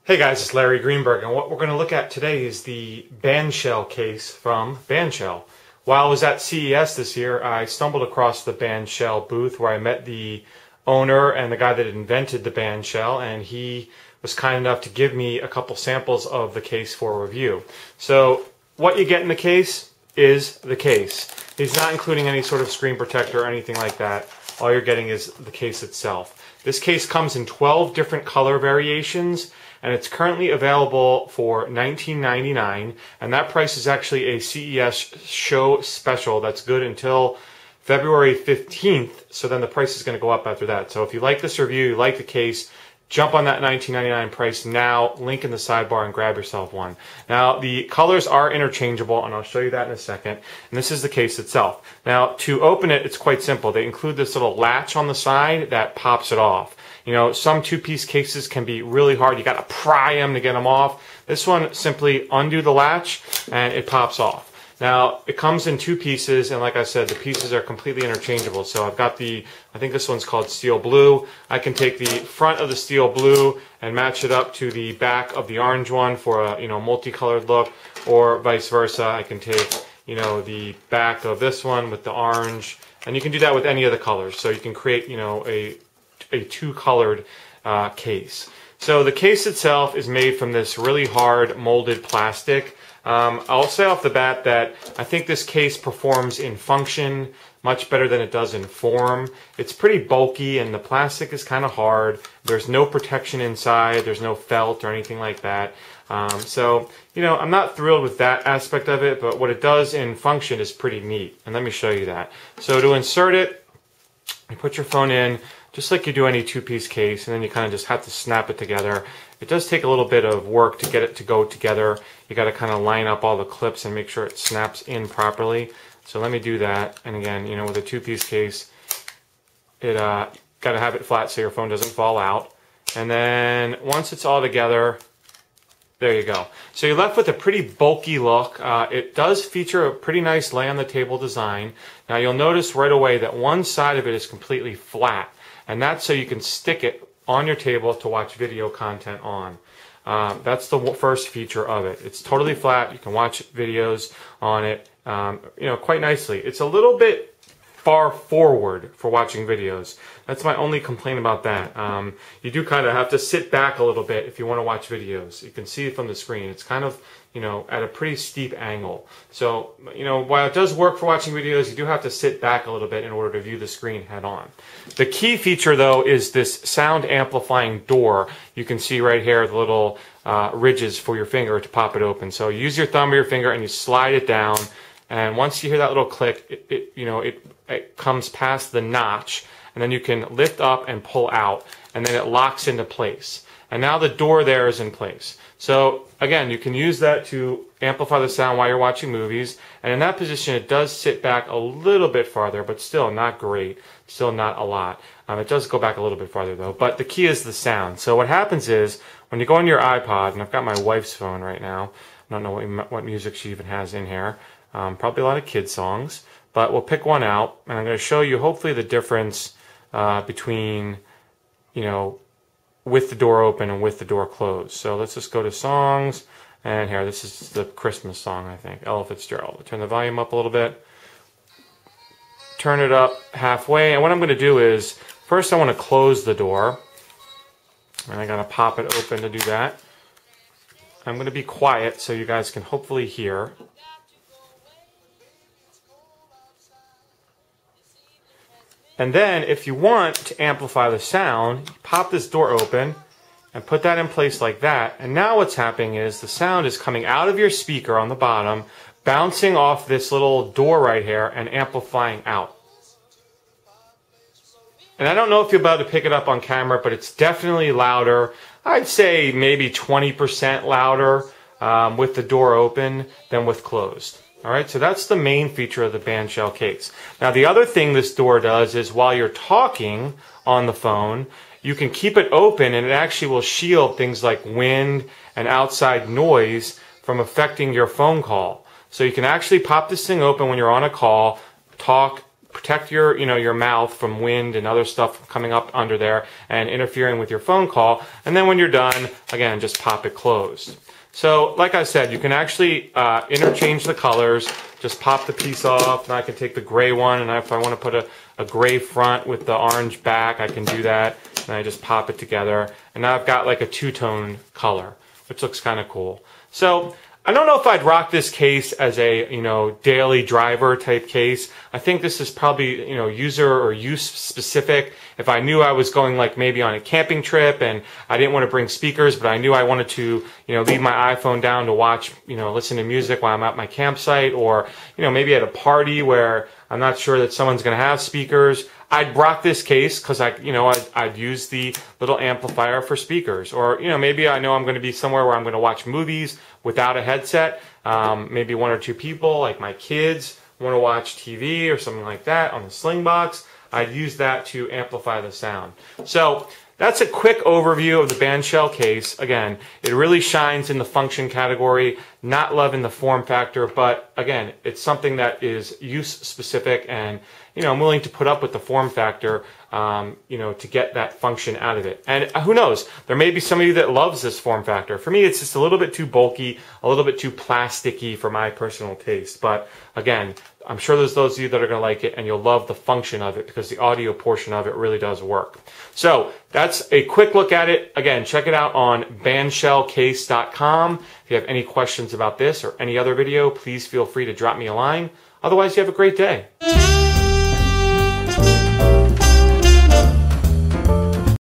Hey guys, it's Larry Greenberg, and what we're going to look at today is the Bandshell case from Bandshell. While I was at CES this year, I stumbled across the Bandshell booth where I met the owner and the guy that invented the Bandshell, and he was kind enough to give me a couple samples of the case for review. So what you get in the case is the case. He's not including any sort of screen protector or anything like that. All you're getting is the case itself. This case comes in 12 different color variations, and it's currently available for $19.99, and that price is actually a CES show special that's good until February 15th, so then the price is going to go up after that. So if you like this review, you like the case, jump on that $19.99 price now, link in the sidebar, and grab yourself one. Now, the colors are interchangeable, and I'll show you that in a second, and this is the case itself. Now, to open it, it's quite simple. They include this little latch on the side that pops it off. You know, some two-piece cases can be really hard. You got to pry them to get them off. This one, simply undo the latch, and it pops off. Now, it comes in two pieces, and like I said, the pieces are completely interchangeable. So I've got I think this one's called steel blue. I can take the front of the steel blue and match it up to the back of the orange one for a, multicolored look, or vice versa. I can take, the back of this one with the orange, and you can do that with any of the colors. So you can create, a two-colored case. So the case itself is made from this really hard molded plastic. I'll say off the bat that I think this case performs in function much better than it does in form. It's pretty bulky and the plastic is kind of hard. There's no protection inside. There's no felt or anything like that. So, I'm not thrilled with that aspect of it, but what it does in function is pretty neat. And let me show you that. So to insert it, you put your phone in, just like you do any two-piece case, and then you kind of just have to snap it together. It does take a little bit of work to get it to go together. You got to kind of line up all the clips and make sure it snaps in properly. So let me do that. And again, with a two-piece case, it got to have it flat so your phone doesn't fall out. And then once it's all together, there you go. So you're left with a pretty bulky look. It does feature a pretty nice lay on the table design. Now you'll notice right away that one side of it is completely flat. And that's so you can stick it on your table to watch video content on. That's the first feature of it. It's totally flat. You can watch videos on it, quite nicely. It's a little bit far forward for watching videos. That's my only complaint about that. You do kind of have to sit back a little bit if you want to watch videos. You can see it from the screen. It's kind of, at a pretty steep angle. So, while it does work for watching videos, you do have to sit back a little bit in order to view the screen head on. The key feature, though, is this sound amplifying door. You can see right here the little ridges for your finger to pop it open. So use your thumb or your finger and you slide it down. And once you hear that little click, it comes past the notch, and then you can lift up and pull out, and then it locks into place. And now the door there is in place. So again, you can use that to amplify the sound while you're watching movies, and in that position it does sit back a little bit farther, but still not great, still not a lot. It does go back a little bit farther though, but the key is the sound. So what happens is, when you go on your iPod, and I've got my wife's phone right now, I don't know what music she even has in here, probably a lot of kids songs, but we'll pick one out, and I'm going to show you hopefully the difference between, with the door open and with the door closed. So let's just go to songs, and here, this is the Christmas song, I think, Ella Fitzgerald. Turn the volume up a little bit, turn it up halfway, and what I'm going to do is, first I want to close the door, and I got to pop it open to do that. I'm going to be quiet so you guys can hopefully hear. And then, if you want to amplify the sound, you pop this door open and put that in place like that. And now what's happening is the sound is coming out of your speaker on the bottom, bouncing off this little door right here and amplifying out. And I don't know if you'll be able to pick it up on camera, but it's definitely louder. I'd say maybe 20% louder with the door open than with closed. Alright, so that's the main feature of the Bandshell case. Now the other thing this door does is while you're talking on the phone, you can keep it open and it actually will shield things like wind and outside noise from affecting your phone call. So you can actually pop this thing open when you're on a call, talk, protect your, your mouth from wind and other stuff coming up under there and interfering with your phone call. And then when you're done, again, just pop it closed. So, like I said, you can actually interchange the colors. Just pop the piece off, and I can take the gray one, and if I want to put a gray front with the orange back, I can do that. And I just pop it together, and now I've got like a two-tone color, which looks kind of cool. So, I don't know if I'd rock this case as a, daily driver type case. I think this is probably, user or use specific. If I knew I was going like maybe on a camping trip and I didn't want to bring speakers, but I knew I wanted to, leave my iPhone down to watch, listen to music while I'm at my campsite, or, maybe at a party where I'm not sure that someone's going to have speakers, I'd rock this case because I'd use the little amplifier for speakers. Or, maybe I know I'm going to be somewhere where I'm going to watch movies without a headset. Maybe one or two people, like my kids, want to watch TV or something like that on the Slingbox. I'd use that to amplify the sound. So that's a quick overview of the Bandshell case. Again, it really shines in the function category, not loving the form factor, but again, it's something that is use specific, and I'm willing to put up with the form factor, to get that function out of it. And who knows, there may be somebody that loves this form factor. For me, it's just a little bit too bulky, a little bit too plasticky for my personal taste. But again, I'm sure there's those of you that are going to like it, and you'll love the function of it because the audio portion of it really does work. So that's a quick look at it. Again, check it out on bandshellcase.com. If you have any questions about this or any other video, please feel free to drop me a line. Otherwise, you have a great day.